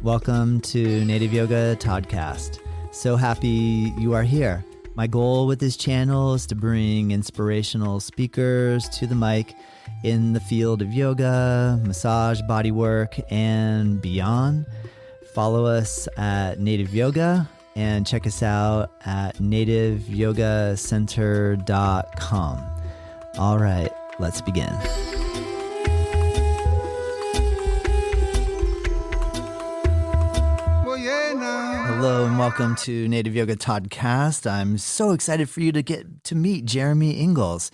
Welcome to Native Yoga Toddcast. So happy you are here. My goal with this channel is to bring inspirational speakers to the mic in the field of yoga, massage, bodywork, and beyond. Follow us at Native Yoga and check us out at nativeyogacenter.com. All right, let's begin. Hello and welcome to Native Yoga Toddcast. I'm so excited for you to get to meet Jeremy Engels.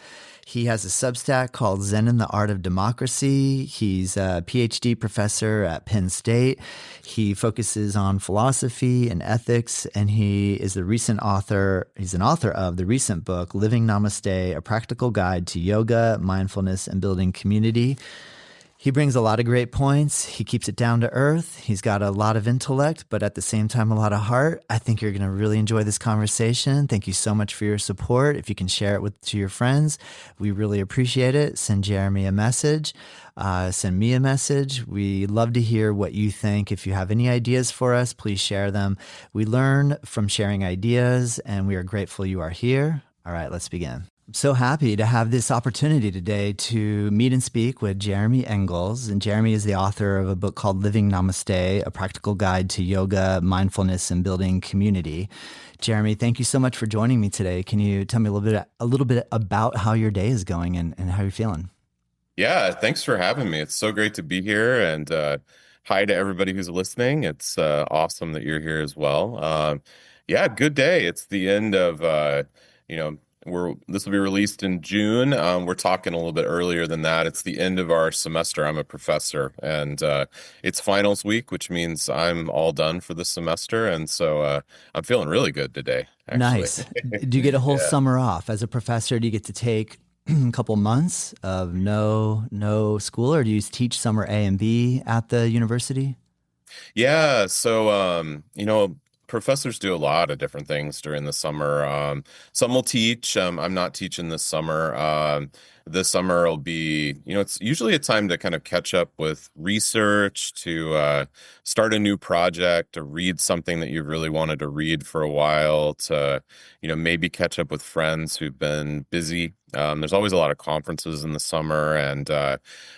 He has a Substack called Zen and the Art of Democracy. He's a PhD professor at Penn State. He focuses on philosophy and ethics, and he is the recent author. He's an author of the recent book, Living Namaste, A Practical Guide to Yoga, Mindfulness, and Building Community. He brings a lot of great points. He keeps it down to earth. He's got a lot of intellect, but at the same time, a lot of heart. I think you're going to really enjoy this conversation. Thank you so much for your support. If you can share it to your friends, we really appreciate it. Send Jeremy a message. Send me a message. We love to hear what you think. If you have any ideas for us, please share them. We learn from sharing ideas, and we are grateful you are here. All right, let's begin. I'm so happy to have this opportunity today to meet and speak with Jeremy Engels. And Jeremy is the author of a book called Living Namaste, A Practical Guide to Yoga, Mindfulness, and Building Community. Jeremy, thank you so much for joining me today. Can you tell me a little bit about how your day is going and how you're feeling? Yeah, thanks for having me. It's so great to be here. And hi to everybody who's listening. It's awesome that you're here as well. Yeah, good day. It's the end of, this will be released in June. We're talking a little bit earlier than that. It's the end of our semester. I'm a professor, and it's finals week, which means I'm all done for the semester. And so I'm feeling really good today, actually. Nice. Do you get a whole summer off? As a professor, do you get to take a couple months of no school, or do you teach summer A and B at the university? Yeah, so professors do a lot of different things during the summer. Some will teach. I'm not teaching this summer. This summer will be, it's usually a time to kind of catch up with research, to start a new project, to read something that you've really wanted to read for a while, to, maybe catch up with friends who've been busy. There's always a lot of conferences in the summer, and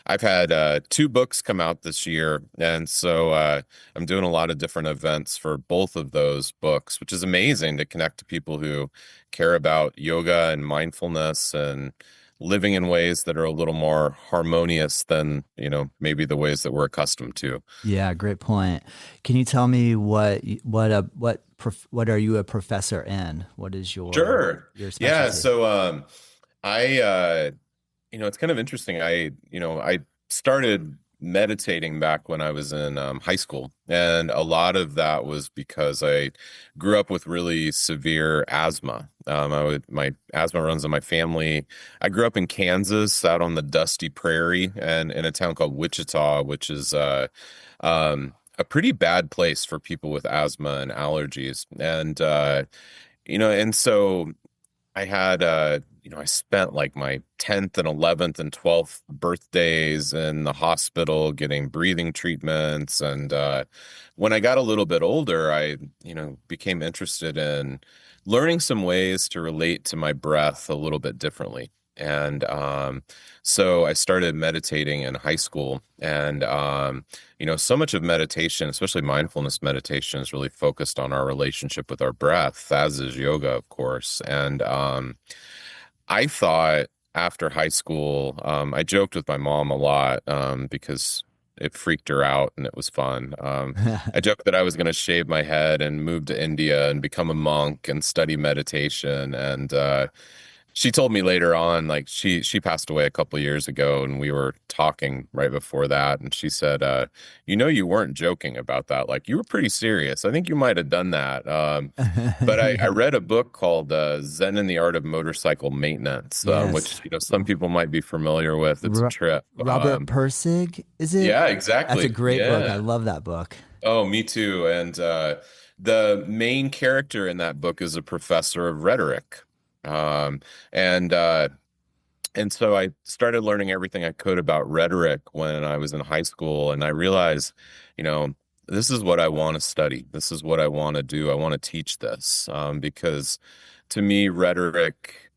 I've had 2 books come out this year, and so I'm doing a lot of different events for both of those books, which is amazing to connect to people who care about yoga and mindfulness and living in ways that are a little more harmonious than, maybe the ways that we're accustomed to. Yeah, great point. Can you tell me what are you a professor in? What is your specialty? Yeah, so it's kind of interesting. I started meditating back when I was in high school, and a lot of that was because I grew up with really severe asthma. My asthma runs in my family. I grew up in Kansas, out on the dusty prairie, and in a town called Wichita, which is a pretty bad place for people with asthma and allergies. And and so I had I spent like my 10th and 11th and 12th birthdays in the hospital getting breathing treatments. And when I got a little bit older, I, became interested in learning some ways to relate to my breath a little bit differently. And so I started meditating in high school. And, so much of meditation, especially mindfulness meditation, is really focused on our relationship with our breath, as is yoga, of course. And I thought after high school, I joked with my mom a lot because it freaked her out and it was fun. I joked that I was going to shave my head and move to India and become a monk and study meditation. And she told me later on, like she passed away a couple of years ago, and we were talking right before that, and she said, you weren't joking about that. Like, you were pretty serious. I think you might have done that. But I read a book called Zen and the Art of Motorcycle Maintenance, which some people might be familiar with. It's a trip. Robert Pirsig, is it? Yeah, exactly. That's a great book. I love that book. Oh, me too. And the main character in that book is a professor of rhetoric. And so I started learning everything I could about rhetoric when I was in high school, and I realized, this is what I want to study. This is what I want to do. I want to teach this because to me, rhetoric,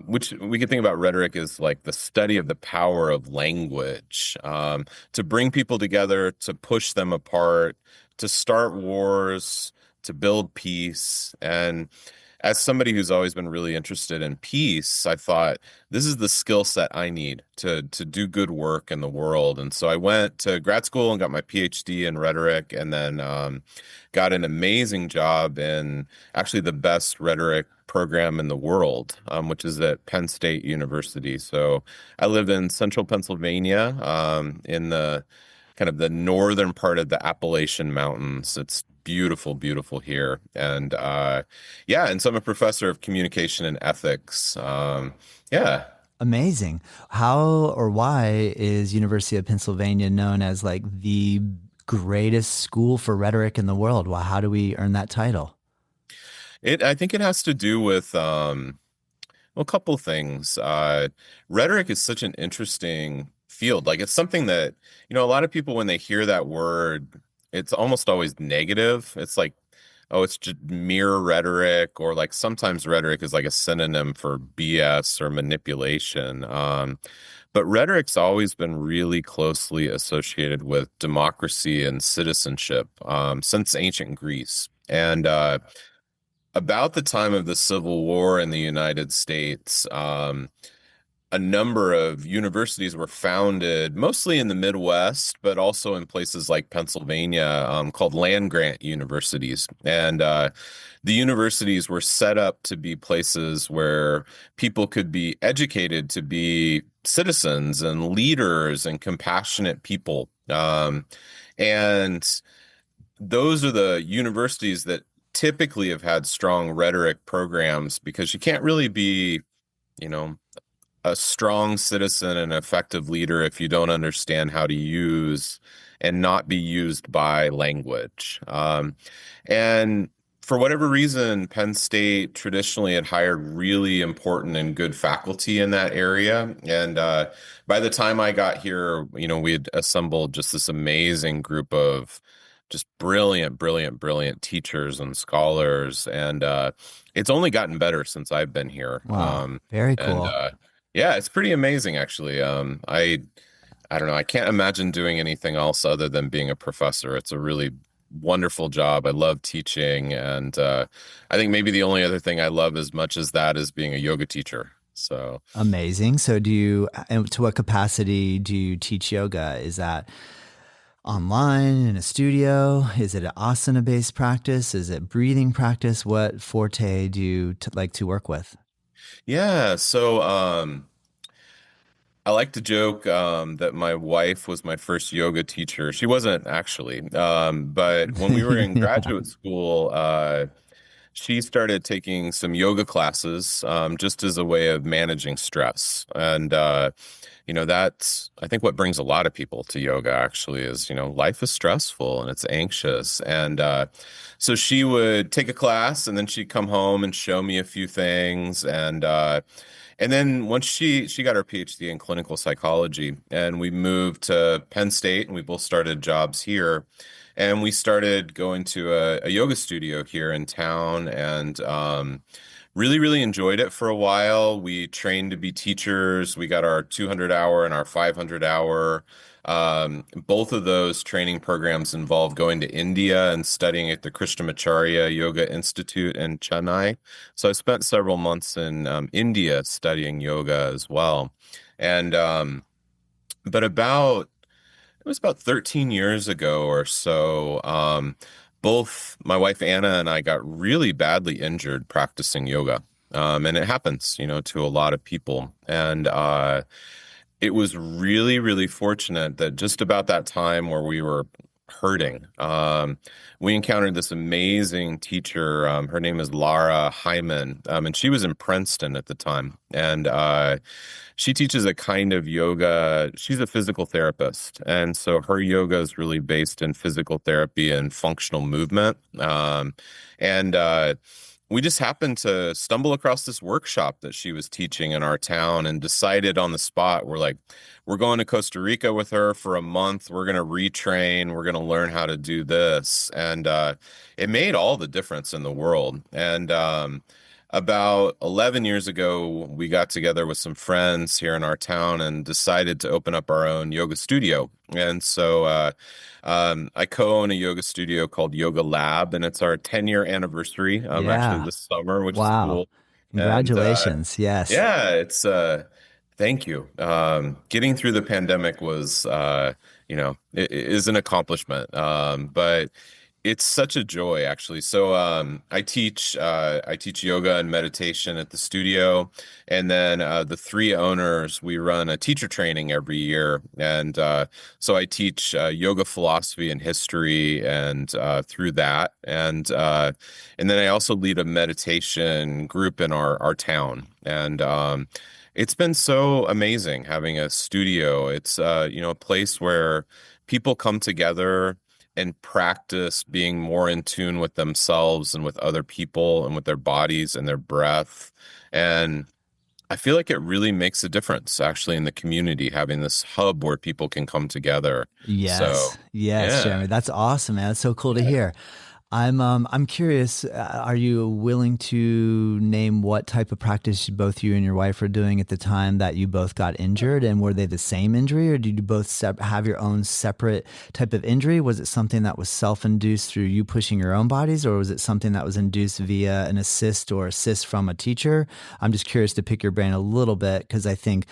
which we could think about rhetoric as like the study of the power of language, to bring people together, to push them apart, to start wars, to build peace. And as somebody who's always been really interested in peace, I thought this is the skill set I need to do good work in the world. And so I went to grad school and got my PhD in rhetoric, and then got an amazing job in actually the best rhetoric program in the world, which is at Penn State University. So I live in central Pennsylvania, in the kind of the northern part of the Appalachian Mountains. It's beautiful, beautiful here. And yeah, and so I'm a professor of communication and ethics. Yeah. Amazing. How or why is University of Pennsylvania known as like the greatest school for rhetoric in the world? Well, how do we earn that title? I think it has to do with well, a couple things. Rhetoric is such an interesting field. Like it's something that, a lot of people when they hear that word, it's almost always negative. It's like, oh, it's just mere rhetoric, or like sometimes rhetoric is like a synonym for BS or manipulation. But rhetoric's always been really closely associated with democracy and citizenship, since ancient Greece. And about the time of the Civil War in the United States, a number of universities were founded, mostly in the Midwest, but also in places like Pennsylvania, called land grant universities. And the universities were set up to be places where people could be educated to be citizens and leaders and compassionate people. And those are the universities that typically have had strong rhetoric programs, because you can't really be, you know, a strong citizen and effective leader if you don't understand how to use and not be used by language. And for whatever reason, Penn State traditionally had hired really important and good faculty in that area. And by the time I got here, we had assembled just this amazing group of just brilliant, brilliant, brilliant teachers and scholars. And it's only gotten better since I've been here. Wow, very And cool. yeah, it's pretty amazing actually. I don't know. I can't imagine doing anything else other than being a professor. It's a really wonderful job. I love teaching, and I think maybe the only other thing I love as much as that is being a yoga teacher. So Amazing. So, and to what capacity do you teach yoga? Is that online in a studio? Is it an asana based practice? Is it breathing practice? What forte do you like to work with? yeah, so I like to joke that my wife was my first yoga teacher. She wasn't actually, but when we were in Yeah. graduate school, she started taking some yoga classes, just as a way of managing stress. And that's, I think, what brings a lot of people to yoga actually is, life is stressful and it's anxious. And so she would take a class, and then she'd come home and show me a few things. And then once she got her PhD in clinical psychology, and we moved to Penn State, and we both started jobs here, and we started going to a yoga studio here in town, and really, really enjoyed it for a while. We trained to be teachers. We got our 200 hour and our 500 hour. Both of those training programs involve going to India and studying at the Krishnamacharya Yoga Institute in Chennai. So I spent several months in India studying yoga as well. And but about it was about 13 years ago or so. Both my wife Anna and I got really badly injured practicing yoga. And it happens, to a lot of people. And it was really, really fortunate that just about that time where we were hurting, we encountered this amazing teacher. Her name is Lara Hyman, and she was in Princeton at the time. And she teaches a kind of yoga. She's a physical therapist. And so her yoga is really based in physical therapy and functional movement. And we just happened to stumble across this workshop that she was teaching in our town and decided on the spot, we're like, we're going to Costa Rica with her for a month. We're going to retrain. We're going to learn how to do this. And it made all the difference in the world. And about 11 years ago, we got together with some friends here in our town and decided to open up our own yoga studio. And so I co-own a yoga studio called Yoga Lab, and it's our 10-year anniversary actually Yeah. this summer, which is Wow. cool. And Congratulations. Yes. yeah, it's thank you. Getting through the pandemic was it is an accomplishment. But it's such a joy, actually. So I teach yoga and meditation at the studio, and then the three owners, we run a teacher training every year, and so I teach yoga philosophy and history, and through that, and then I also lead a meditation group in our town, and it's been so amazing having a studio. It's a place where people come together and practice being more in tune with themselves and with other people and with their bodies and their breath. And I feel like it really makes a difference actually in the community, having this hub where people can come together. So, Yes. Yes, yeah. Jeremy. That's awesome, man. That's so cool to Yeah. hear. I'm curious, are you willing to name what type of practice both you and your wife were doing at the time that you both got injured? And were they the same injury, or did you both have your own separate type of injury? Was it something that was self-induced through you pushing your own bodies, or was it something that was induced via an assist from a teacher? I'm just curious to pick your brain a little bit, because I think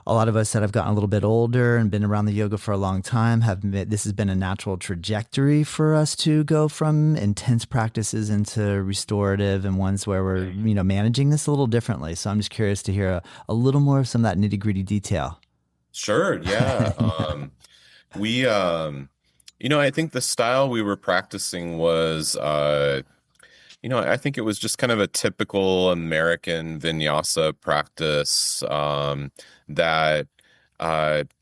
a lot of us that have gotten a little bit older and been around the yoga for a long time this has been a natural trajectory for us to go from intense practices into restorative and ones where we're, managing this a little differently. So I'm just curious to hear a little more of some of that nitty gritty detail. Sure. Yeah. We, I think the style we were practicing was, I think it was just kind of a typical American vinyasa practice that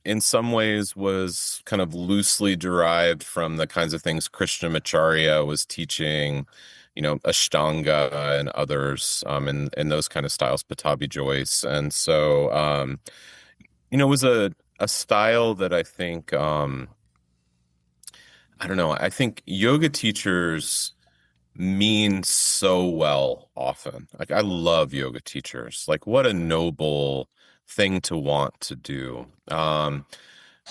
in some ways was kind of loosely derived from the kinds of things Krishnamacharya was teaching, Ashtanga and others in those kind of styles, Patabi Joyce. And so, it was a style that I think, I don't know, I think yoga teachers mean so well often. Like I love yoga teachers. Like what a noble thing to want to do. But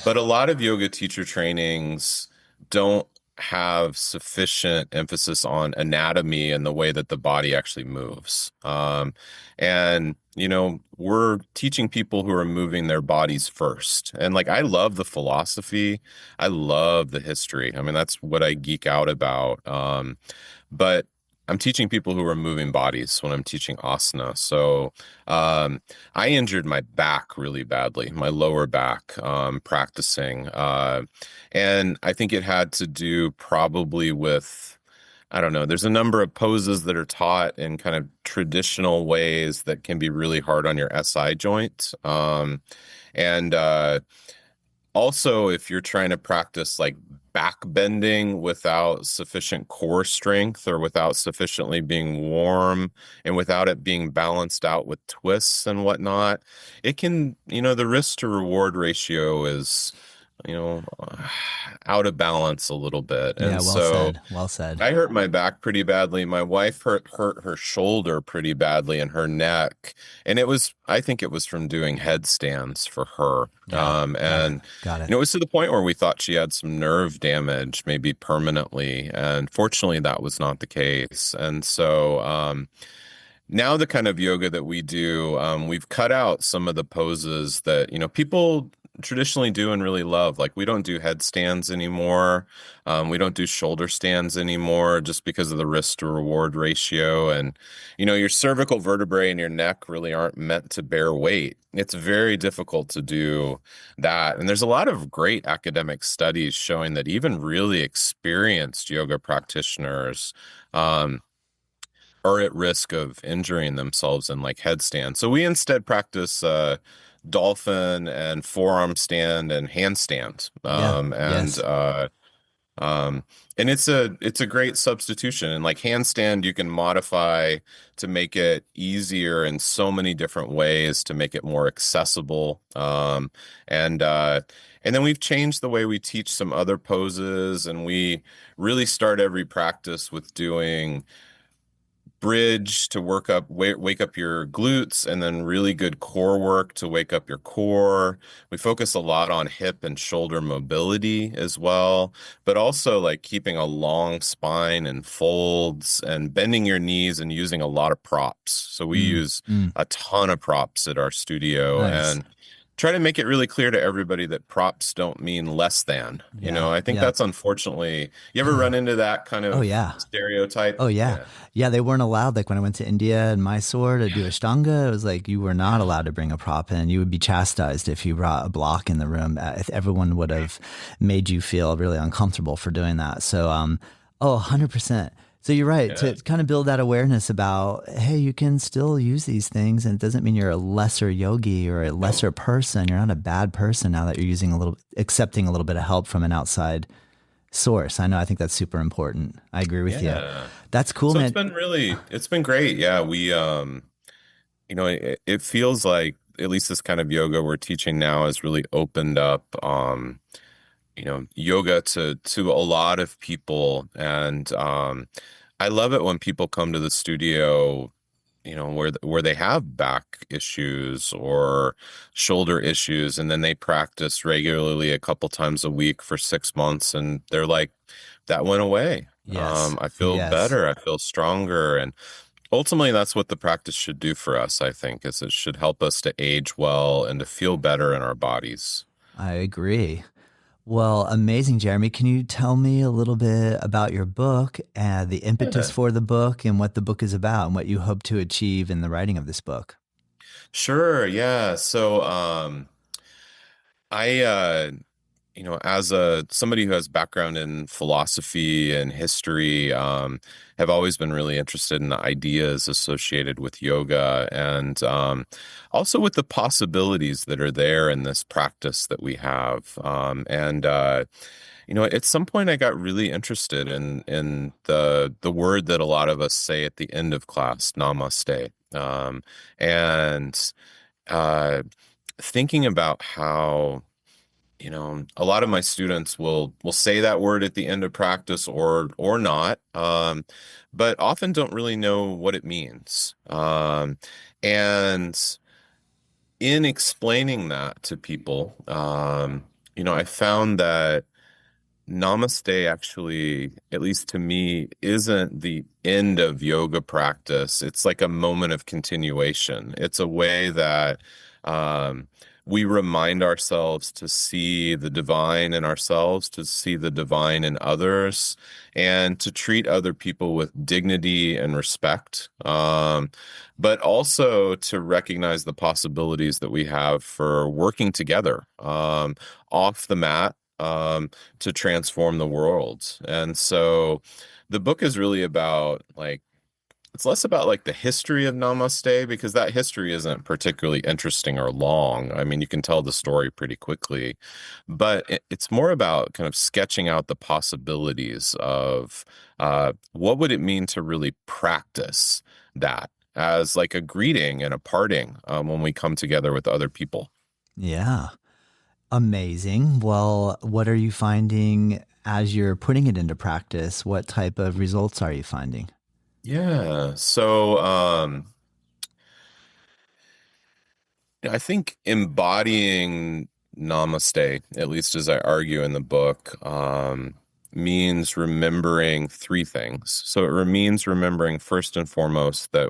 a lot of yoga teacher trainings don't have sufficient emphasis on anatomy and the way that the body actually moves. And, we're teaching people who are moving their bodies first. And like, I love the philosophy. I love the history. I mean, that's what I geek out about. But I'm teaching people who are moving bodies when I'm teaching asana. So I injured my back really badly, my lower back, practicing. And I think it had to do probably with, I don't know, there's a number of poses that are taught in kind of traditional ways that can be really hard on your SI joint. And also, if you're trying to practice like back bending without sufficient core strength or without sufficiently being warm and without it being balanced out with twists and whatnot, it can, the risk to reward ratio is, you know, out of balance a little bit. Yeah, And well so said. Well said. I hurt my back pretty badly. My wife hurt her shoulder pretty badly and her neck. And I think it was from doing headstands for her. Yeah, got it. And Got it. it was to the point where we thought she had some nerve damage, maybe permanently. And fortunately, that was not the case. And so now the kind of yoga that we do, we've cut out some of the poses that, people traditionally do and really love. Like we don't do headstands anymore. We don't do shoulder stands anymore just because of the risk to reward ratio. And, your cervical vertebrae and your neck really aren't meant to bear weight. It's very difficult to do that. And there's a lot of great academic studies showing that even really experienced yoga practitioners, are at risk of injuring themselves in like headstand. So we instead practice dolphin and forearm stand and handstand. Yeah. And Yes. And it's a great substitution. And like handstand, you can modify to make it easier in so many different ways to make it more accessible. And and then we've changed the way we teach some other poses, and we really start every practice with doing bridge to wake up your glutes, and then really good core work to wake up your core. We focus a lot on hip and shoulder mobility as well, but also like keeping a long spine and folds and bending your knees and using a lot of props. So we Mm, use mm, a ton of props at our studio, nice. and try to make it really clear to everybody that props don't mean less than. Yeah. I think Yeah. that's unfortunately, you ever run into that kind Oh, of yeah. stereotype? Oh yeah. Yeah. Yeah, they weren't allowed. Like when I went to India and Mysore to do Ashtanga, it was like you were not allowed to bring a prop in. You would be chastised if you brought a block in the room. If everyone would have made you feel really uncomfortable for doing that. So, oh, 100%. So you're right Yeah. to kind of build that awareness about, hey, you can still use these things, and it doesn't mean you're a lesser yogi or a No. lesser person. You're not a bad person now that you're accepting a little bit of help from an outside source. I know. I think that's super important. I agree with you. Yeah. That's cool, So man. it's been great. Yeah, it feels like at least this kind of yoga we're teaching now has really opened up yoga to a lot of people. And I love it when people come to the studio, where they have back issues or shoulder issues, and then they practice regularly a couple times a week for 6 months, and they're like, that went away. Yes. I feel Yes. better. I feel stronger. And ultimately, that's what the practice should do for us, I think, is it should help us to age well and to feel better in our bodies. I agree. Well, amazing, Jeremy. Can you tell me a little bit about your book and the impetus Yeah. for the book and what the book is about and what you hope to achieve in the writing of this book? Sure. Yeah. So, I, as a somebody who has background in philosophy and history, have always been really interested in the ideas associated with yoga, and also with the possibilities that are there in this practice that we have. At some point I got really interested in the word that a lot of us say at the end of class, namaste. And uh, Thinking about how a lot of my students will say that word at the end of practice or not, but often don't really know what it means. And in explaining that to people, I found that Namaste actually, at least to me, isn't the end of yoga practice. It's like a moment of continuation. It's a way that um, we remind ourselves to see the divine in ourselves, to see the divine in others, and to treat other people with dignity and respect. But also to recognize the possibilities that we have for working together off the mat. To transform the world. And so the book is really about like, it's less about like the history of Namaste, because that history isn't particularly interesting or long. I mean, you can tell the story pretty quickly, but it's more about kind of sketching out the possibilities of what would it mean to really practice that as like a greeting and a parting when we come together with other people. Yeah. Amazing. Well, what are you finding as you're putting it into practice? What type of results are you finding? Yeah. So, I think embodying namaste, at least as I argue in the book, means remembering three things. So it means remembering first and foremost that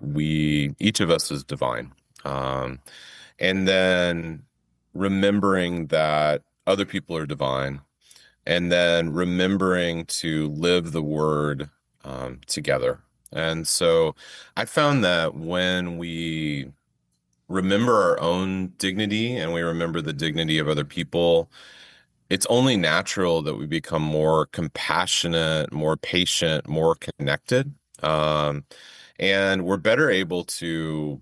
each of us is divine. Um, and then remembering that other people are divine. And then remembering to live the word together. And so I found that when we remember our own dignity and we remember the dignity of other people, it's only natural that we become more compassionate, more patient, more connected. Um, and we're better able to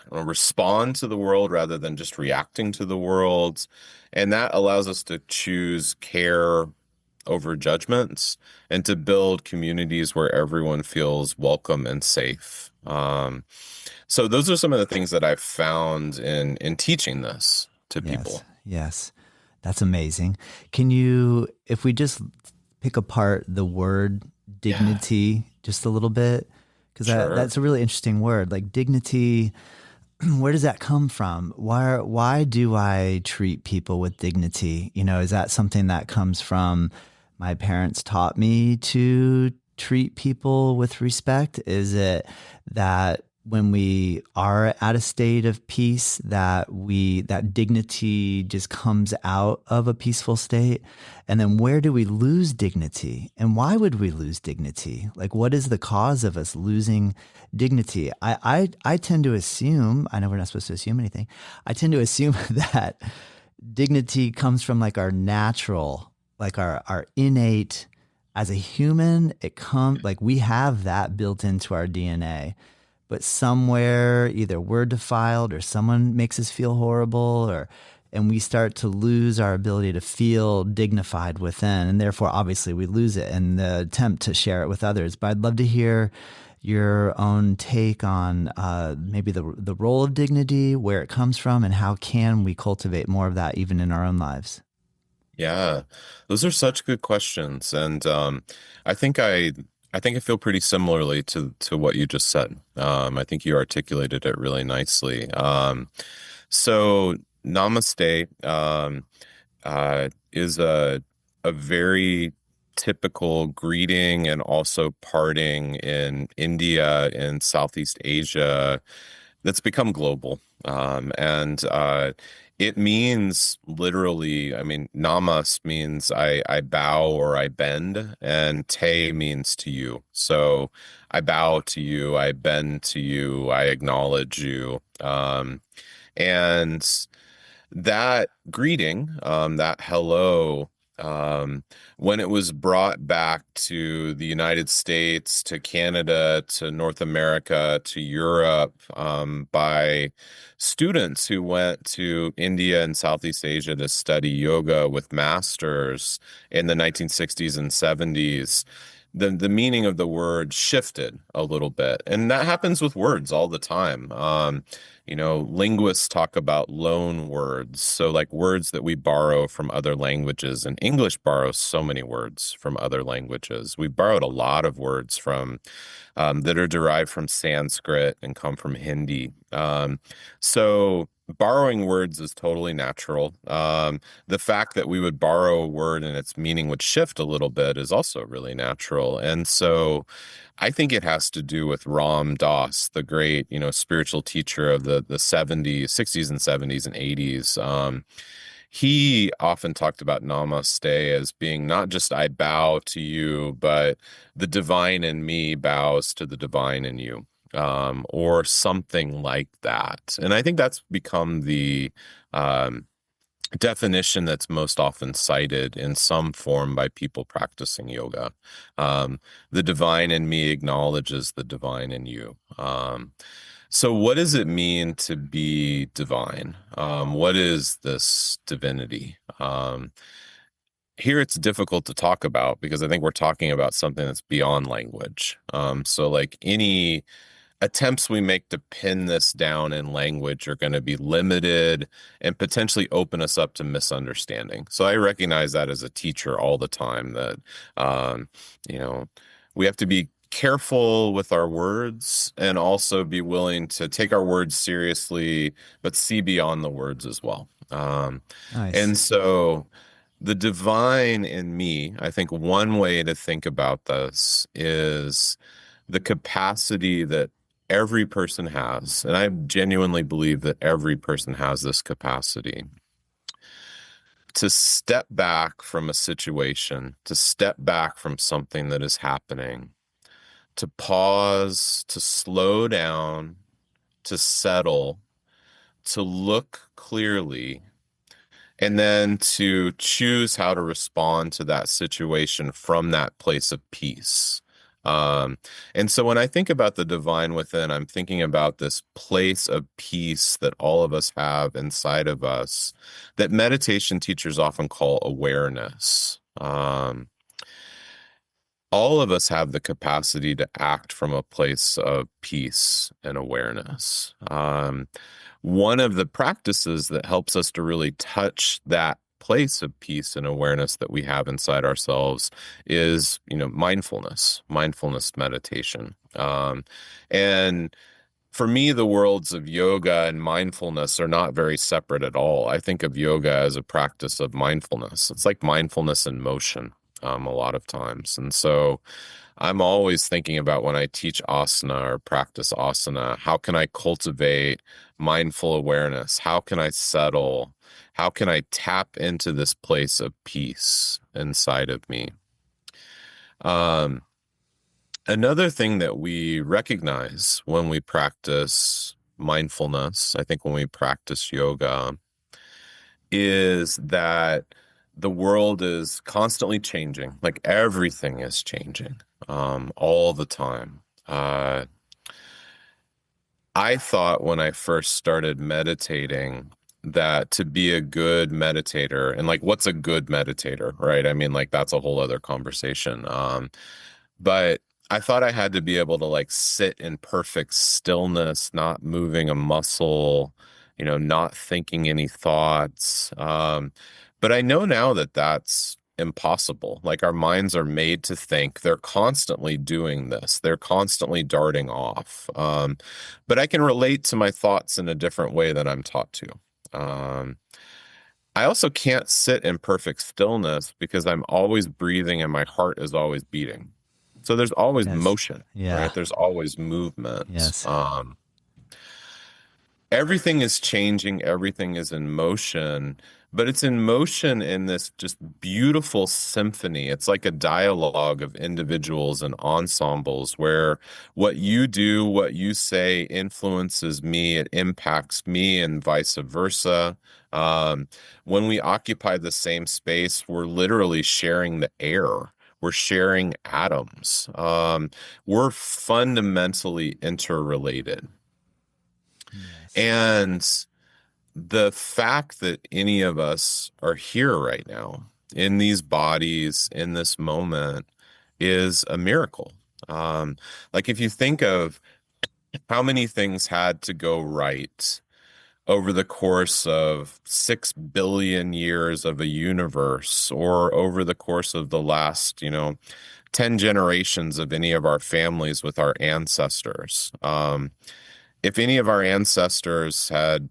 respond to the world rather than just reacting to the world. And that allows us to choose care over judgments and to build communities where everyone feels welcome and safe. So those are some of the things that I've found in teaching this to Yes. people. Yes. That's amazing. Can you, if we just pick apart the word Yeah, dignity just a little bit, because sure. that's a really interesting word. Like dignity, where does that come from? Why do I treat people with dignity? You know, is that something that comes from my parents taught me to treat people with respect? Is it that when we are at a state of peace that dignity just comes out of a peaceful state? And then where do we lose dignity? And why would we lose dignity? Like what is the cause of us losing dignity? I tend to assume, I know we're not supposed to assume anything. I tend to assume that dignity comes from like our natural, like our innate as a human, it comes like we have that built into our DNA. But somewhere either we're defiled or someone makes us feel horrible or and we start to lose our ability to feel dignified within, and therefore obviously we lose it in the attempt to share it with others. But I'd love to hear your own take on maybe the role of dignity, where it comes from, and how can we cultivate more of that even in our own lives. Yeah, those are such good questions, and I think I think I feel pretty similarly to what you just said. I think you articulated it really nicely. So Namaste is a very typical greeting and also parting in India and Southeast Asia that's become global. And it means literally, I mean, namas means I bow or I bend, and te means to you. So I bow to you, I bend to you, I acknowledge you. And that greeting, that hello, when it was brought back to the United States, to Canada, to North America, to Europe, by students who went to India and Southeast Asia to study yoga with masters in the 1960s and 70s, the meaning of the word shifted a little bit. And that happens with words all the time. Linguists talk about loan words. So, like words that we borrow from other languages, and English borrows so many words from other languages. We borrowed a lot of words from that are derived from Sanskrit and come from Hindi. So, borrowing words is totally natural. The fact that we would borrow a word and its meaning would shift a little bit is also really natural. And so, I think it has to do with Ram Dass, the great, spiritual teacher of the 70s, 60s and 70s and 80s. He often talked about namaste as being not just I bow to you, but the divine in me bows to the divine in you, or something like that. And I think that's become the um, definition that's most often cited in some form by people practicing yoga. The divine in me acknowledges the divine in you. So what does it mean to be divine? What is this divinity? Here it's difficult to talk about because I think we're talking about something that's beyond language. So like any attempts we make to pin this down in language are going to be limited and potentially open us up to misunderstanding. So I recognize that as a teacher all the time that, um, you know, we have to be careful with our words and also be willing to take our words seriously, but see beyond the words as well. Nice. And so the divine in me, I think one way to think about this is the capacity that every person has, and I genuinely believe that every person has this capacity to step back from a situation, to step back from something that is happening, to pause, to slow down, to settle, to look clearly, and then to choose how to respond to that situation from that place of peace. Um, and so when I think about the divine within, I'm thinking about this place of peace that all of us have inside of us that meditation teachers often call awareness. Um, all of us have the capacity to act from a place of peace and awareness. One of the practices that helps us to really touch that place of peace and awareness that we have inside ourselves is, mindfulness meditation. And for me, the worlds of yoga and mindfulness are not very separate at all. I think of yoga as a practice of mindfulness. It's like mindfulness in motion, a lot of times. And so I'm always thinking about, when I teach asana or practice asana, how can I cultivate mindful awareness? How can I settle? How can I tap into this place of peace inside of me? Another thing that we recognize when we practice mindfulness, I think when we practice yoga, is that the world is constantly changing. Like, everything is changing, all the time. I thought when I first started meditating that to be a good meditator, and like, what's a good meditator, right? I mean, like, that's a whole other conversation. But I thought I had to be able to like sit in perfect stillness, not moving a muscle, not thinking any thoughts. But I know now that that's impossible. Like, our minds are made to think. They're constantly doing this. They're constantly darting off. But I can relate to my thoughts in a different way than I'm taught to. I also can't sit in perfect stillness because I'm always breathing and my heart is always beating. So there's always motion, right? There's always movement. Yes. Everything is changing. Everything is in motion, but it's in motion in this just beautiful symphony. It's like a dialogue of individuals and ensembles where what you do, what you say influences me, it impacts me, and vice versa. When we occupy the same space, we're literally sharing the air. We're sharing atoms. We're fundamentally interrelated. Yes. And the fact that any of us are here right now in these bodies, in this moment, is a miracle. Like, if you think of how many things had to go right over the course of 6 billion years of a universe, or over the course of the last, 10 generations of any of our families with our ancestors. If any of our ancestors had,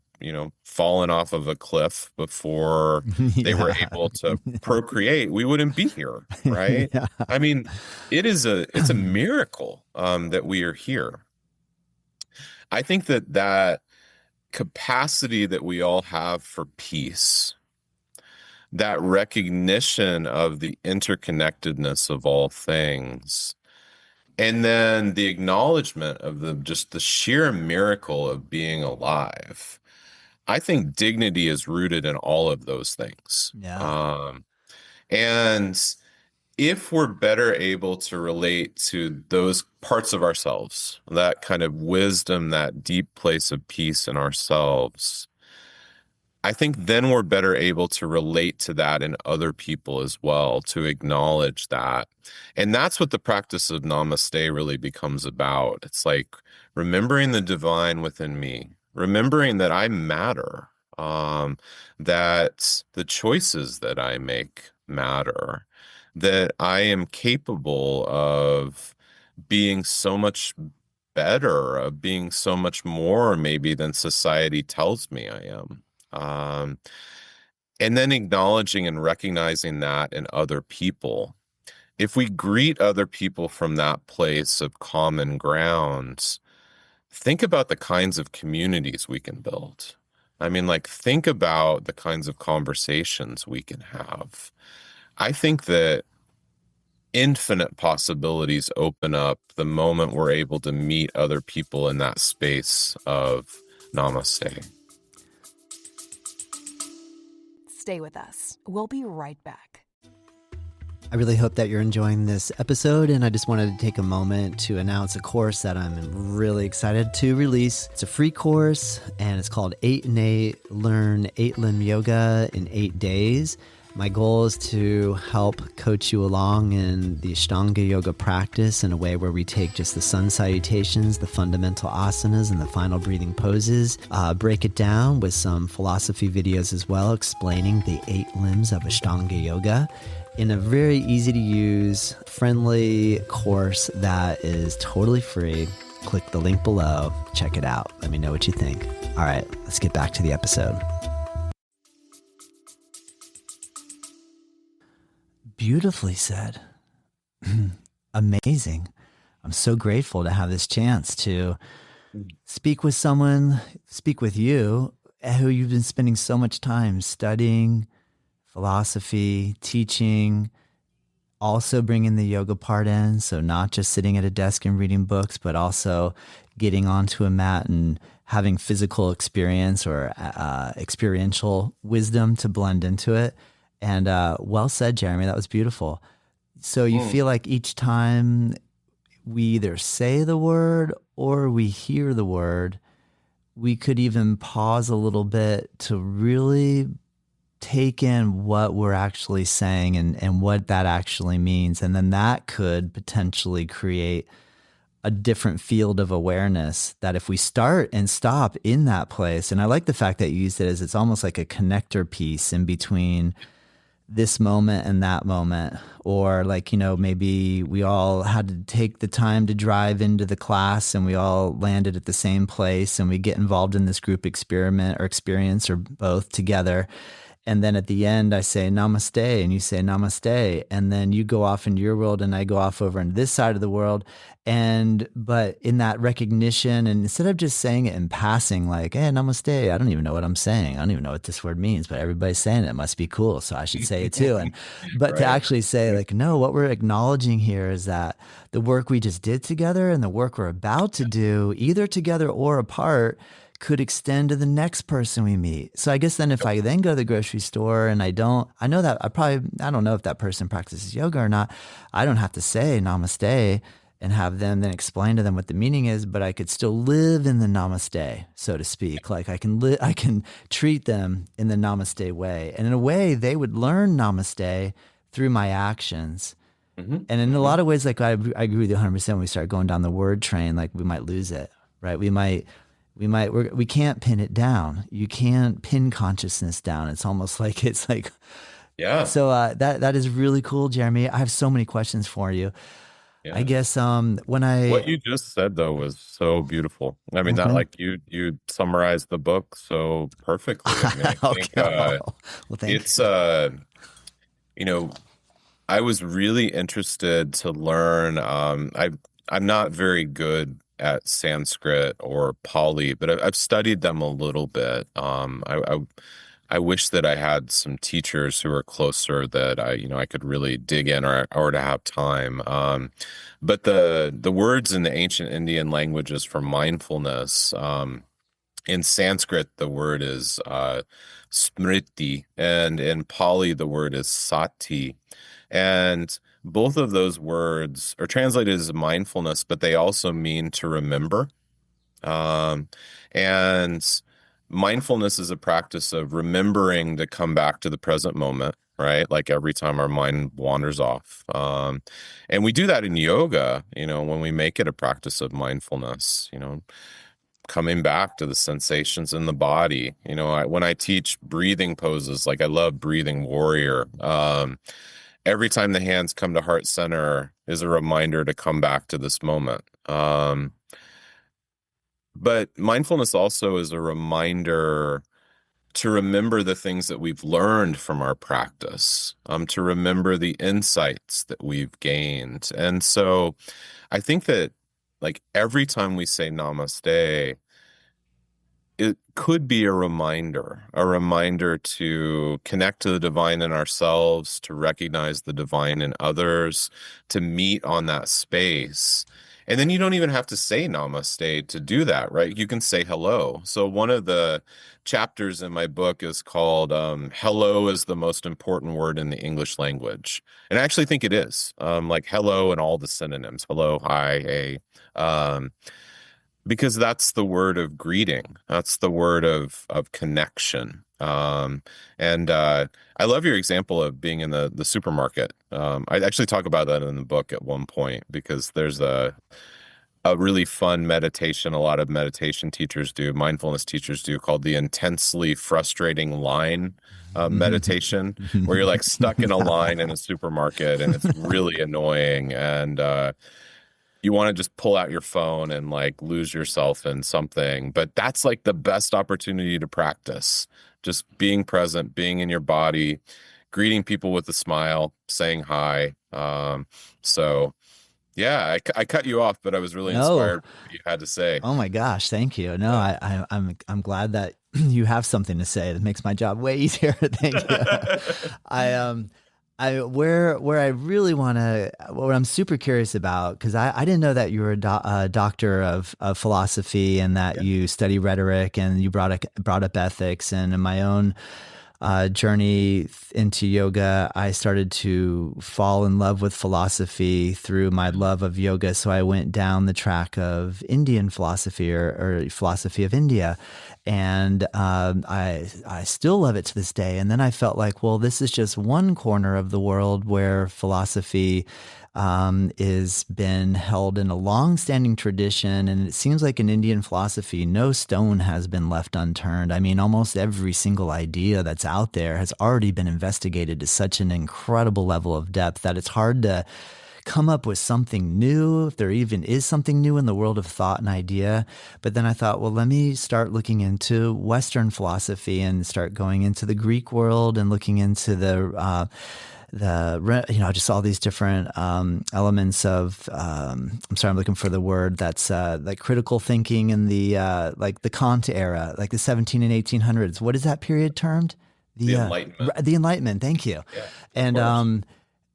fallen off of a cliff before they were able to procreate, we wouldn't be here, right? Yeah. I mean, it's a miracle that we are here. I think that capacity that we all have for peace, that recognition of the interconnectedness of all things, and then the acknowledgement of just the sheer miracle of being alive. I think dignity is rooted in all of those things. Yeah. And if we're better able to relate to those parts of ourselves, that kind of wisdom, that deep place of peace in ourselves, I think then we're better able to relate to that in other people as well, to acknowledge that. And that's what the practice of Namaste really becomes about. It's like remembering the divine within me, remembering that I matter, that the choices that I make matter, that I am capable of being so much better, of being so much more maybe than society tells me I am. And then acknowledging and recognizing that in other people. If we greet other people from that place of common ground, think about the kinds of communities we can build. I mean, like, think about the kinds of conversations we can have. I think that infinite possibilities open up the moment we're able to meet other people in that space of Namaste. Stay with us. We'll be right back. I really hope that you're enjoying this episode, and I just wanted to take a moment to announce a course that I'm really excited to release. It's a free course, and it's called 8 in 8, Learn 8 Limb Yoga in 8 Days. My goal is to help coach you along in the Ashtanga yoga practice in a way where we take just the sun salutations, the fundamental asanas, and the final breathing poses, break it down with some philosophy videos as well, explaining the 8 limbs of Ashtanga yoga in a very easy to use, friendly course that is totally free. Click the link below, check it out. Let me know what you think. All right, let's get back to the episode. Beautifully said. Amazing. I'm so grateful to have this chance to speak with someone, speak with you, who you've been spending so much time studying philosophy, teaching, also bringing the yoga part in. So not just sitting at a desk and reading books, but also getting onto a mat and having physical experience or experiential wisdom to blend into it. And well said, Jeremy. That was beautiful. So you feel like each time we either say the word or we hear the word, we could even pause a little bit to really take in what we're actually saying and what that actually means. And then that could potentially create a different field of awareness that if we start and stop in that place, and I like the fact that you used it as it's almost like a connector piece in between this moment and that moment, or like, maybe we all had to take the time to drive into the class and we all landed at the same place and we get involved in this group experiment or experience or both together. And then at the end, I say namaste and you say namaste. And then you go off into your world and I go off over into this side of the world. But in that recognition, and instead of just saying it in passing, like, hey, namaste, I don't even know what I'm saying. I don't even know what this word means, but everybody's saying it. It must be cool. So I should say it too. But to actually say like, no, what we're acknowledging here is that the work we just did together and the work we're about to do, either together or apart, could extend to the next person we meet. So I guess then if I then go to the grocery store and I don't know if that person practices yoga or not, I don't have to say namaste and have them then explain to them what the meaning is, but I could still live in the namaste, so to speak. Like I can treat them in the namaste way. And in a way, they would learn namaste through my actions. And in a lot of ways, like I agree with you 100%, when we start going down the word train, like we might lose it, right? We can't pin it down. You can't pin consciousness down. It's almost like Yeah. So that is really cool, Jeremy. I have so many questions for you. Yeah. I guess what you just said though was so beautiful. I mean, that like you summarized the book so perfectly. I mean, I think well, thank it's I was really interested to learn. I'm not very good at Sanskrit or Pali, but I've studied them a little bit. I wish that I had some teachers who are closer that I could really dig in or to have time. But the words in the ancient Indian languages for mindfulness, in Sanskrit, the word is smriti, and in Pali, the word is sati. And both of those words are translated as mindfulness, but they also mean to remember. And mindfulness is a practice of remembering to come back to the present moment, right? Like every time our mind wanders off. And we do that in yoga, when we make it a practice of mindfulness, coming back to the sensations in the body. When I teach breathing poses, like I love breathing warrior. Every time the hands come to heart center is a reminder to come back to this moment. But mindfulness also is a reminder to remember the things that we've learned from our practice, to remember the insights that we've gained. And so I think that like every time we say namaste, it could be a reminder to connect to the divine in ourselves, to recognize the divine in others, to meet on that space. And then you don't even have to say namaste to do that, right? You can say hello. So one of the chapters in my book is called Hello is the most important word in the English language. And I actually think it is, like hello and all the synonyms, hello, hi, hey. Because that's the word of greeting. That's the word of connection. And I love your example of being in the supermarket. I actually talk about that in the book at one point because there's a really fun meditation a lot of meditation teachers do, mindfulness teachers do, called the intensely frustrating line meditation, where you're like stuck in a line in a supermarket and it's really annoying, and you want to just pull out your phone and like lose yourself in something. But that's like the best opportunity to practice just being present, being in your body, greeting people with a smile, saying hi. So yeah, I cut you off, but I was really No. inspired by what you had to say. Oh my gosh, thank you. No, I'm glad that you have something to say. That makes my job way easier. Thank you. I I where I really want to, what I'm super curious about, because I didn't know that you were a doctor of philosophy and that Yeah. you study rhetoric and you brought up ethics. And in my own journey into yoga, I started to fall in love with philosophy through my love of yoga. So I went down the track of Indian philosophy, or philosophy of India. And I still love it to this day. And then I felt like, well, this is just one corner of the world where philosophy is been held in a long-standing tradition, and it seems like in Indian philosophy, no stone has been left unturned. I mean, almost every single idea that's out there has already been investigated to such an incredible level of depth that it's hard to come up with something new, if there even is something new in the world of thought and idea. But then I thought, well, let me start looking into Western philosophy and start going into the Greek world and looking into just all these different elements of I'm sorry, I'm looking for the word that's like critical thinking in the like the Kant era, like the 17 and 1800s. What is that period termed? The Enlightenment. The Enlightenment. Thank you. Yeah, And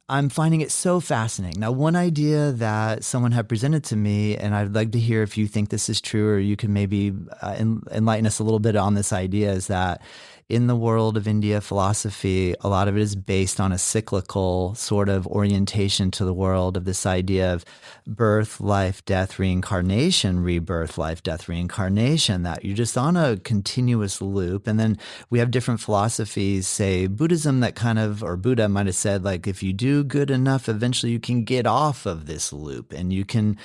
I'm finding it so fascinating. Now, one idea that someone had presented to me, and I'd like to hear if you think this is true, or you can maybe enlighten us a little bit on this idea, is that in the world of India philosophy, a lot of it is based on a cyclical sort of orientation to the world, of this idea of birth, life, death, reincarnation, rebirth, life, death, reincarnation, that you're just on a continuous loop. And then we have different philosophies, say Buddhism, that kind of, or Buddha might have said, like, if you do good enough, eventually you can get off of this loop and you can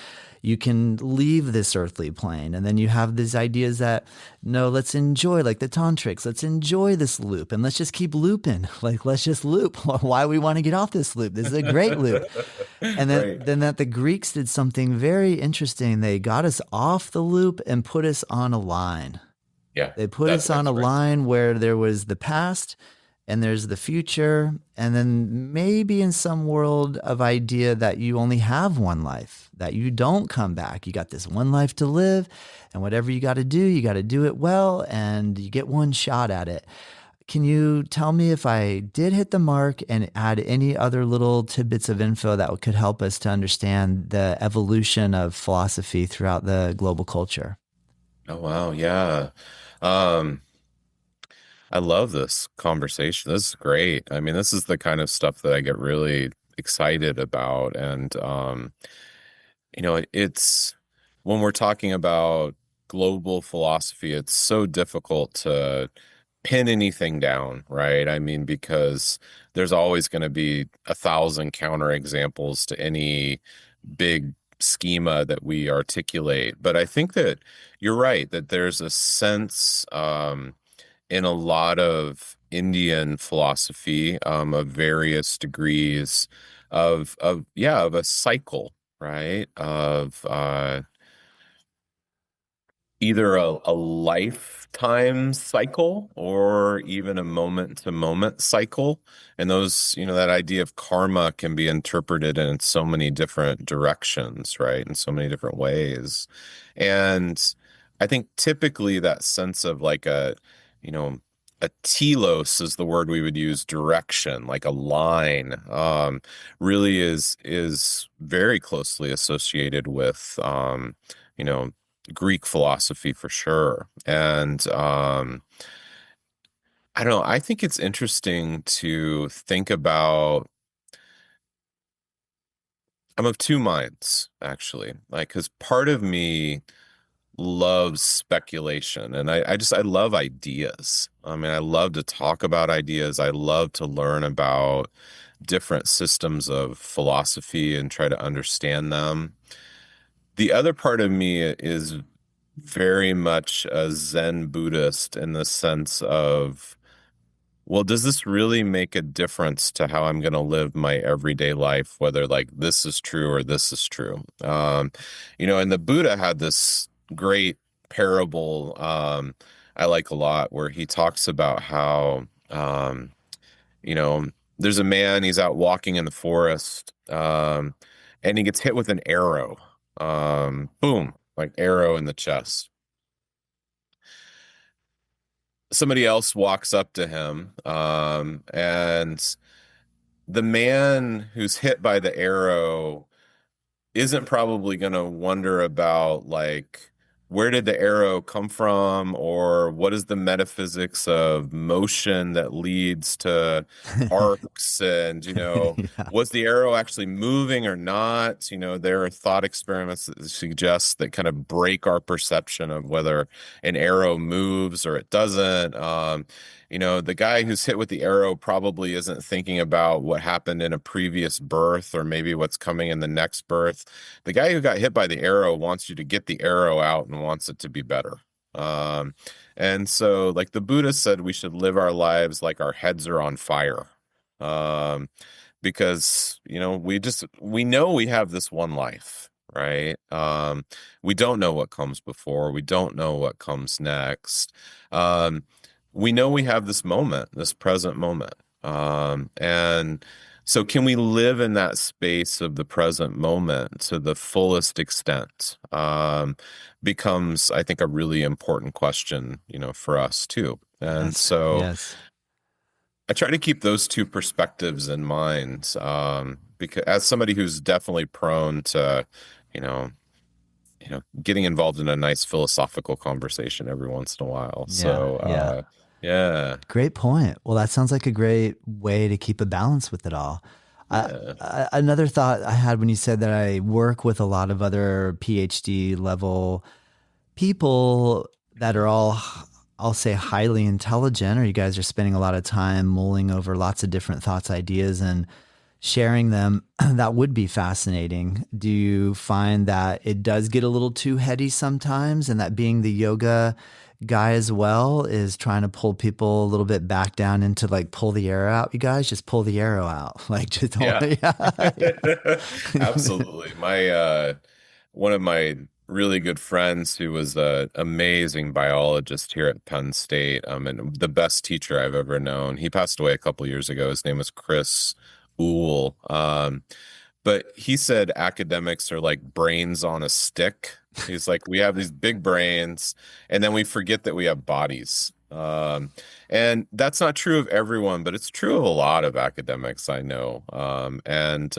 leave this earthly plane. And then you have these ideas that, no, let's enjoy, like the tantrics, let's enjoy this loop and let's just keep looping. Like, let's just loop. Why we want to get off this loop? This is a great loop. And then, Right. then that the Greeks did something very interesting. They got us off the loop and put us on a line. Yeah, They put us on a right. line where there was the past and there's the future, and then maybe in some world of idea that you only have one life, that you don't come back. You got this one life to live, and whatever you got to do it well, and you get one shot at it. Can you tell me if I did hit the mark and add any other little tidbits of info that could help us to understand the evolution of philosophy throughout the global culture? Oh wow, yeah. Um, I love this conversation. This is great. I mean, this is the kind of stuff that I get really excited about. And it's when we're talking about global philosophy, it's so difficult to pin anything down, right? I mean, because there's always going to be 1,000 counterexamples to any big schema that we articulate. But I think that you're right, that there's a sense in a lot of Indian philosophy, of various degrees of a cycle, right? Of either a lifetime cycle or even a moment to moment cycle. And those, that idea of karma can be interpreted in so many different directions, right? In so many different ways. And I think typically that sense of like you know, a telos is the word we would use, direction, like a line, really is very closely associated with, you know, Greek philosophy for sure. And I don't know, I think it's interesting to think about, I'm of two minds, actually. Like, because part of me loves speculation, and I love ideas. I mean, I love to talk about ideas. I love to learn about different systems of philosophy and try to understand them. The other part of me is very much a Zen Buddhist in the sense of, well, does this really make a difference to how I'm going to live my everyday life, whether like this is true or this is true? And the Buddha had this great parable I like a lot where he talks about how, you know, there's a man, he's out walking in the forest, and he gets hit with an arrow. Boom, like arrow in the chest. Somebody else walks up to him, and the man who's hit by the arrow isn't probably going to wonder about like where did the arrow come from, or what is the metaphysics of motion that leads to arcs, and Yeah. was the arrow actually moving or not? There are thought experiments that suggest that kind of break our perception of whether an arrow moves or it doesn't. The guy who's hit with the arrow probably isn't thinking about what happened in a previous birth or maybe what's coming in the next birth. The guy who got hit by the arrow wants you to get the arrow out and wants it to be better. And so, like the Buddha said, we should live our lives like our heads are on fire. Because, we know we have this one life, right? We don't know what comes before. We don't know what comes next. We know we have this moment, this present moment. And so can we live in that space of the present moment to the fullest extent? Becomes, I think, a really important question, for us too. And so Yes. I try to keep those two perspectives in mind, because as somebody who's definitely prone to, you know, getting involved in a nice philosophical conversation every once in a while. So, Yeah. yeah. Great point. Well, that sounds like a great way to keep a balance with it all. Yeah. Another thought I had when you said that I work with a lot of other PhD level people that are all, I'll say, highly intelligent, or you guys are spending a lot of time mulling over lots of different thoughts, ideas, and sharing them. That would be fascinating. Do you find that it does get a little too heady sometimes, and that being the yoga guy as well is trying to pull people a little bit back down into like, pull the arrow out, you guys, just pull the arrow out. Like, just don't, Yeah. Absolutely. One of my really good friends who was an amazing biologist here at Penn State, and the best teacher I've ever known. He passed away a couple years ago. His name was Chris Uhl. But he said academics are like brains on a stick. He's like, we have these big brains, and then we forget that we have bodies. And that's not true of everyone, but it's true of a lot of academics I know. And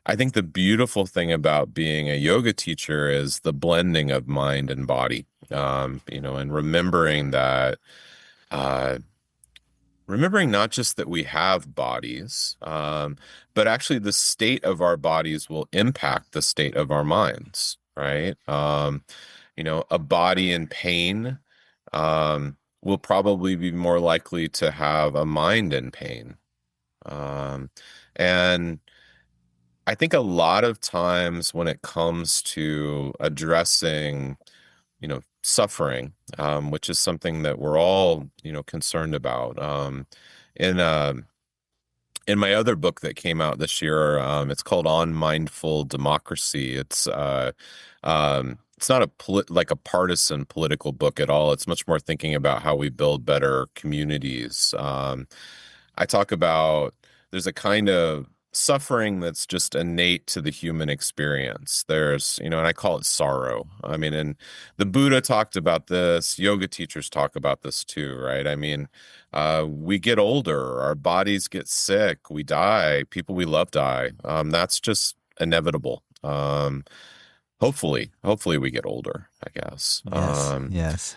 I think the beautiful thing about being a yoga teacher is the blending of mind and body, and uh, remembering not just that we have bodies, but actually the state of our bodies will impact the state of our minds, right? A body in pain will probably be more likely to have a mind in pain. And I think a lot of times when it comes to addressing, suffering, which is something that we're all, concerned about. In uh, in my other book that came out this year, it's called On Mindful Democracy. It's not like a partisan political book at all. It's much more thinking about how we build better communities. I talk about there's a kind of suffering that's just innate to the human experience. There's, and I call it sorrow. I mean, and the Buddha talked about this, yoga teachers talk about this too, right? I mean, we get older, our bodies get sick, we die, people we love die. That's just inevitable. Hopefully we get older, I guess. Yes. Yes.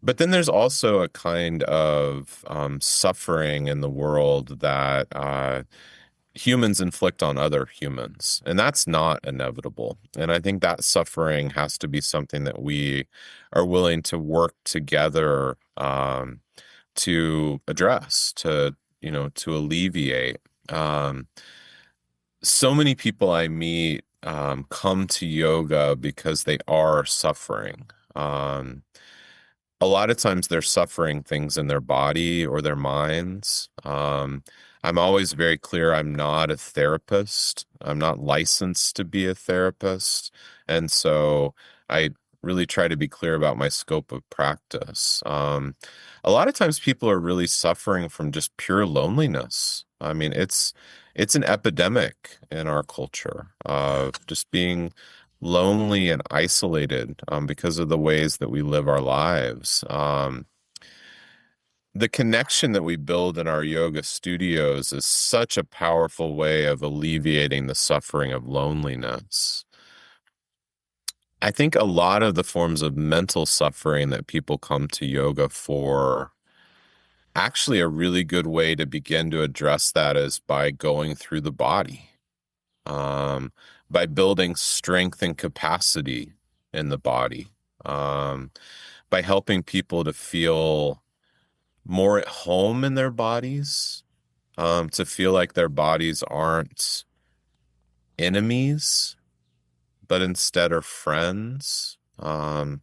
But then there's also a kind of suffering in the world that humans inflict on other humans, and that's not inevitable. And I think that suffering has to be something that we are willing to work together to address, to alleviate. Um, so many people I meet come to yoga because they are suffering. Um, a lot of times they're suffering things in their body or their minds. I'm always very clear I'm not a therapist. I'm not licensed to be a therapist. And so I really try to be clear about my scope of practice. A lot of times people are really suffering from just pure loneliness. I mean, it's an epidemic in our culture of just being lonely and isolated because of the ways that we live our lives. The connection that we build in our yoga studios is such a powerful way of alleviating the suffering of loneliness. I think a lot of the forms of mental suffering that people come to yoga for, actually a really good way to begin to address that is by going through the body, um, by building strength and capacity in the body, um, by helping people to feel more at home in their bodies, to feel like their bodies aren't enemies, but instead are friends. I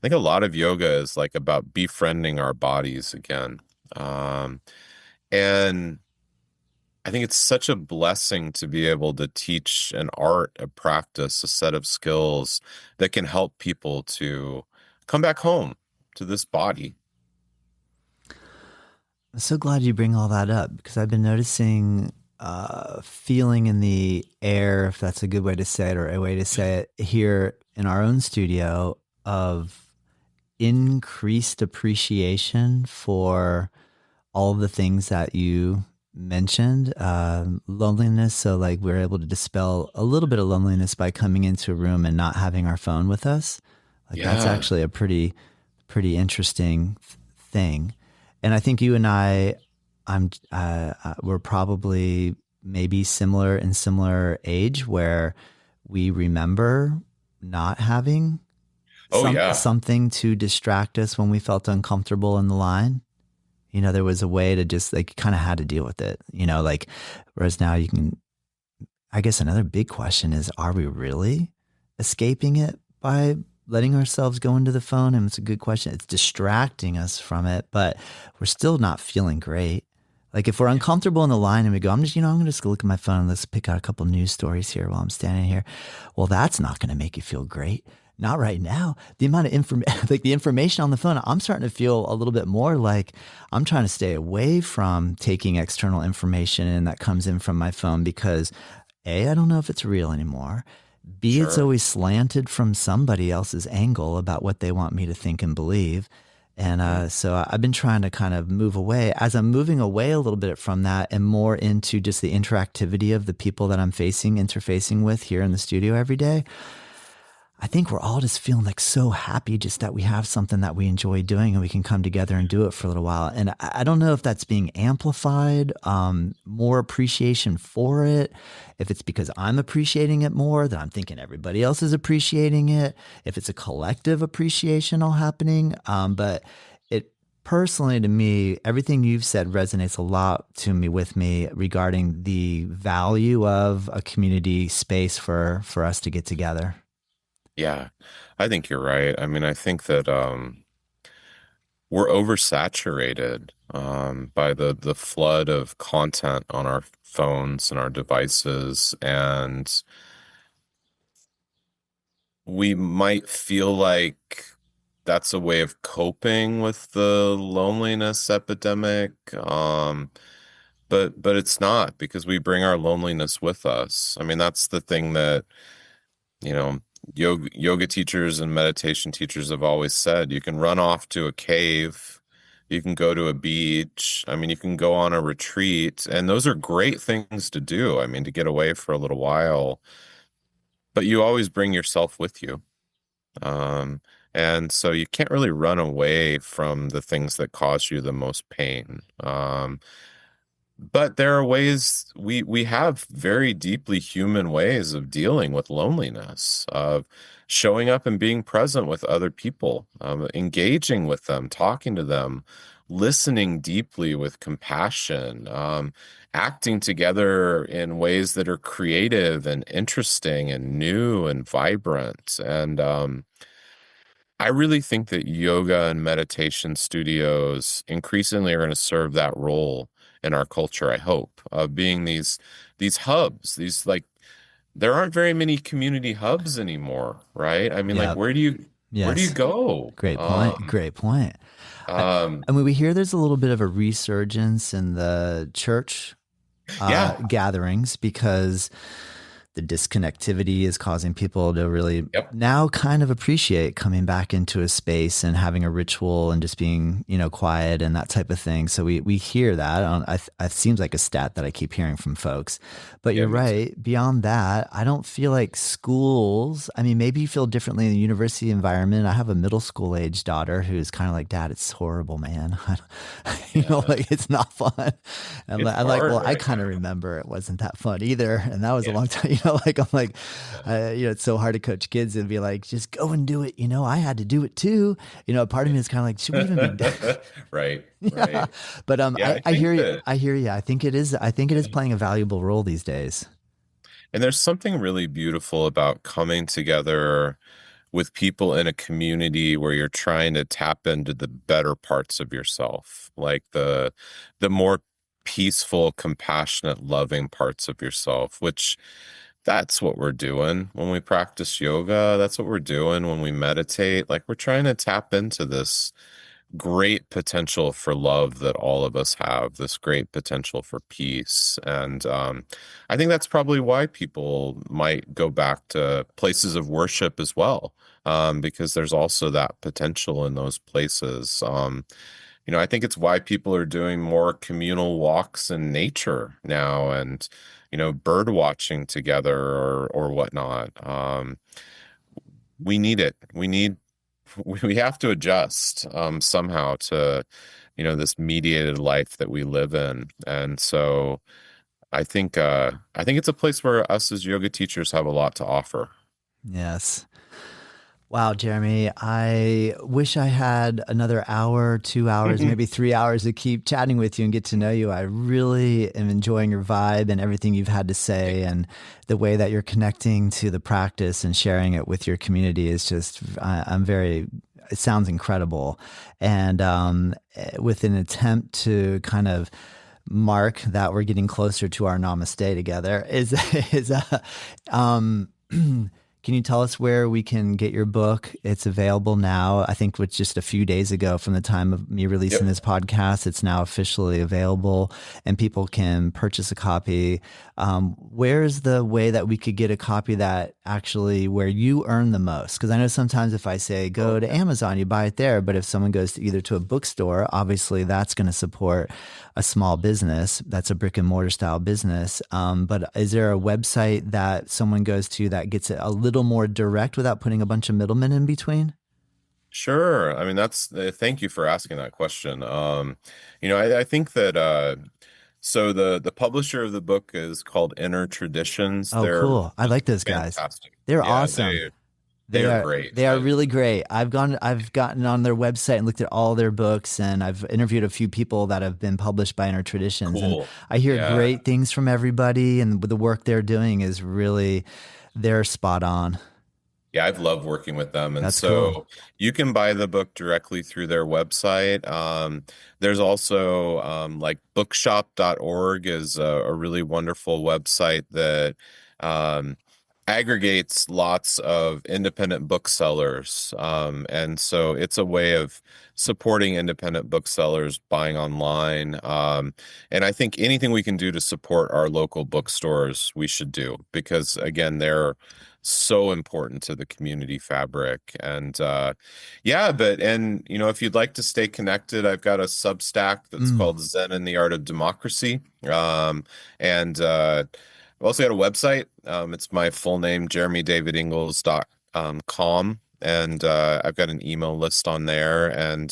think a lot of yoga is like about befriending our bodies again. Um, and I think it's such a blessing to be able to teach an art, a practice, a set of skills that can help people to come back home to this body. I'm so glad you bring all that up because I've been noticing feeling in the air, if that's a good way to say it or a way to say it, here in our own studio of increased appreciation for all of the things that you mentioned, loneliness. So, like, we're able to dispel a little bit of loneliness by coming into a room and not having our phone with us. Like, that's Yeah. actually a pretty interesting thing. And I think you and we're probably maybe similar age where we remember not having Oh, yeah. something to distract us when we felt uncomfortable in the line. There was a way to just like kind of had to deal with it, like, whereas now you can, I guess another big question is, are we really escaping it by letting ourselves go into the phone? And it's a good question. It's distracting us from it, but we're still not feeling great. Like if we're uncomfortable in the line and we go, I'm going to just go look at my phone and let's pick out a couple news stories here while I'm standing here. Well, that's not going to make you feel great. Not right now. The amount of like the information on the phone, I'm starting to feel a little bit more like I'm trying to stay away from taking external information and that comes in from my phone because A, I don't know if it's real anymore. B, it's Sure. always slanted from somebody else's angle about what they want me to think and believe. And so I've been trying to kind of move away. As I'm moving away a little bit from that and more into just the interactivity of the people that I'm interfacing with here in the studio every day, I think we're all just feeling like so happy just that we have something that we enjoy doing and we can come together and do it for a little while. And I don't know if that's being amplified, more appreciation for it, if it's because I'm appreciating it more, that I'm thinking everybody else is appreciating it, if it's a collective appreciation all happening. But it personally, to me, everything you've said resonates a lot with me regarding the value of a community space for us to get together. Yeah, I think you're right. I mean, I think that we're oversaturated by the flood of content on our phones and our devices, and we might feel like that's a way of coping with the loneliness epidemic. But it's not, because we bring our loneliness with us. I mean, that's the thing that, you know, yoga teachers and meditation teachers have always said. You can run off to a cave, you can go to a beach. I mean, you can go on a retreat, and those are great things to do. I mean, to get away for a little while, but you always bring yourself with you. Um, and so you can't really run away from the things that cause you the most pain. But there are ways we have very deeply human ways of dealing with loneliness, of showing up and being present with other people, engaging with them, talking to them, listening deeply with compassion, acting together in ways that are creative and interesting and new and vibrant. And I really think that yoga and meditation studios increasingly are going to serve that role in our culture, I hope, of being these hubs, these like there aren't very many community hubs anymore, right? I mean, like Yeah. where do you Yes. go? Great point. Great point. I, Um, I mean, we hear there's a little bit of a resurgence in the church yeah, gatherings because the disconnectivity is causing people to really yep, now kind of appreciate coming back into a space and having a ritual and just being, quiet and that type of thing. So we hear that. It seems like a stat that I keep hearing from folks. But yeah, you're me too. right. Beyond that, I don't feel like schools. I mean, maybe you feel differently in the university environment. I have a middle school age daughter who's kind of like, Dad, it's horrible, man. Yeah, Like it's not fun. And it's I'm like, hard well, I right kind of now. remember it wasn't that fun either. And that was a Yeah, long time, like, I'm like, yeah, it's so hard to coach kids and be like, just go and do it. I had to do it too. Part of me is kind of like, should we even be? right, Yeah. right. But Yeah, I I think hear you. that. I hear you. I think it is playing a valuable role these days. And there's something really beautiful about coming together with people in a community where you're trying to tap into the better parts of yourself, like the more peaceful, compassionate, loving parts of yourself, which that's what we're doing when we practice yoga. That's what we're doing when we meditate. Like we're trying to tap into this great potential for love that all of us have, this great potential for peace. And I think that's probably why people might go back to places of worship as well, because there's also that potential in those places. I think it's why people are doing more communal walks in nature now and, bird watching together or whatnot. We need it. We have to adjust somehow to this mediated life that we live in. And so I think it's a place where us as yoga teachers have a lot to offer. Yes. Wow, Jeremy, I wish I had another hour, 2 hours, maybe 3 hours to keep chatting with you and get to know you. I really am enjoying your vibe and everything you've had to say, and the way that you're connecting to the practice and sharing it with your community is just, it sounds incredible. And with an attempt to kind of mark that we're getting closer to our namaste together is can you tell us where we can get your book? It's available now. I think with just a few days ago from the time of me releasing Yep. this podcast, it's now officially available and people can purchase a copy. Where's the way that we could get a copy that actually where you earn the most? Because I know sometimes if I say go Oh, to yeah. Amazon, you buy it there. But if someone goes to either to a bookstore, obviously that's going to support a small business. That's a brick and mortar style business. But is there a website that someone goes to that gets it a little more direct without putting a bunch of middlemen in between? Sure. I mean, that's thank you for asking that question. I think that so the publisher of the book is called Inner Traditions. Oh, They're cool. I like those guys. fantastic. They're Yeah, awesome. they are great. They are really great. I've gotten on their website and looked at all their books, and I've interviewed a few people that have been published by Inner Traditions, and Cool. I hear Yeah. great things from everybody, and the work they're doing is really they're spot on. Yeah, I've loved working with them. And That's cool. so you can buy the book directly through their website. There's also like bookshop.org is a really wonderful website that um, aggregates lots of independent booksellers. And so it's a way of supporting independent booksellers buying online. And I think anything we can do to support our local bookstores, we should do because, again, they're so important to the community fabric. And if you'd like to stay connected, I've got a Substack that's Mm. called Zen and the Art of Democracy. And I've also got a website. It's my full name, jeremydavidingles.com. And I've got an email list on there. And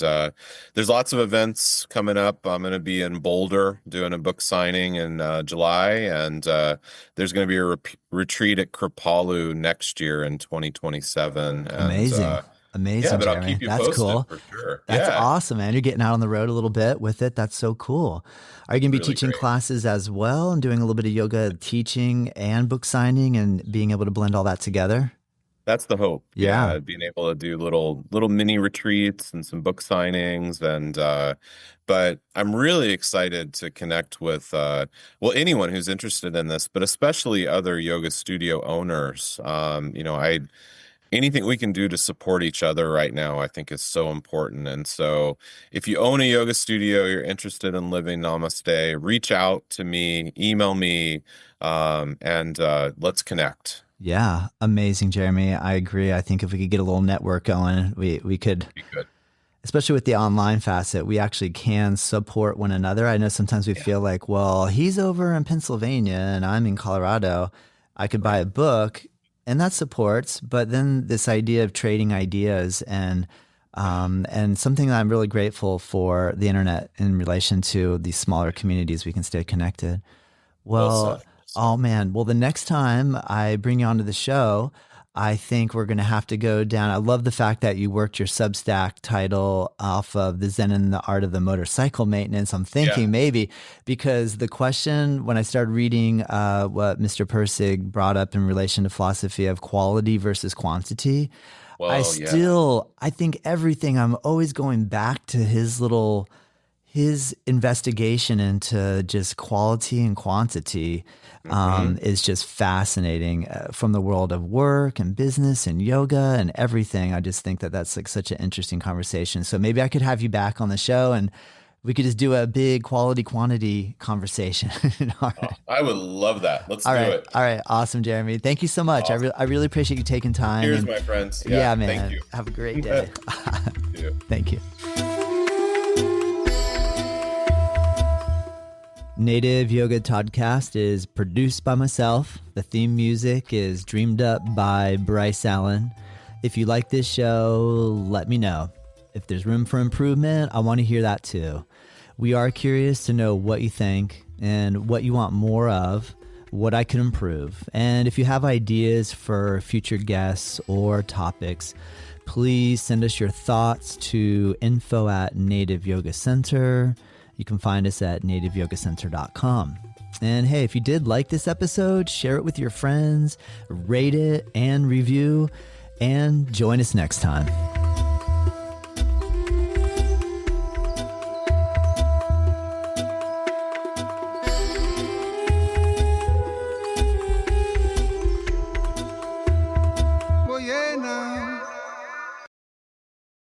there's lots of events coming up. I'm going to be in Boulder doing a book signing in July. And there's going to be a retreat at Kripalu next year in 2027. Amazing. And Amazing, but I'll Jeremy. keep you That's posted cool. for sure. That's Yeah, awesome, man. You're getting out on the road a little bit with it. That's so cool. Are you going to be really teaching great. classes as well and doing a little bit of yoga teaching and book signing and being able to blend all that together? That's the hope. Yeah. Yeah, being able to do little mini retreats and some book signings and but I'm really excited to connect with well, anyone who's interested in this, but especially other yoga studio owners. Anything we can do to support each other right now, I think is so important. And so if you own a yoga studio, you're interested in Living Namaste, reach out to me, email me, and let's connect. Yeah. Amazing, Jeremy. I agree. I think if we could get a little network going, we could, Be good. especially with the online facet, we actually can support one another. I know sometimes we feel like, well, he's over in Pennsylvania and I'm in Colorado. I could buy a book and that supports, but then this idea of trading ideas and something that I'm really grateful for the internet in relation to these smaller communities, we can stay connected. Well Well, said. oh man. Well, the next time I bring you onto the show, I think we're going to have to go down. I love the fact that you worked your Substack title off of the Zen and the Art of the Motorcycle Maintenance. I'm thinking maybe because the question when I started reading what Mr. Persig brought up in relation to philosophy of quality versus quantity, Well, I think everything, I'm always going back to his investigation into just quality and quantity is just fascinating from the world of work and business and yoga and everything. I just think that that's like such an interesting conversation. So maybe I could have you back on the show and we could just do a big quality quantity conversation. All right. I would love that. Let's All do right. it. All right. Awesome, Jeremy. Thank you so much. Awesome. I really appreciate you taking time. Cheers, and- my friends. yeah, man. Thank you. Have a great day. You too. Thank you. Native Yoga Toddcast is produced by myself. The theme music is dreamed up by Bryce Allen. If you like this show, let me know. If there's room for improvement, I want to hear that too. We are curious to know what you think and what you want more of, what I can improve. And if you have ideas for future guests or topics, please send us your thoughts to info@Native Yoga Center. You can find us at nativeyogacenter.com. And hey, if you did like this episode, share it with your friends, rate it and review, and join us next time. Well, yeah, nah.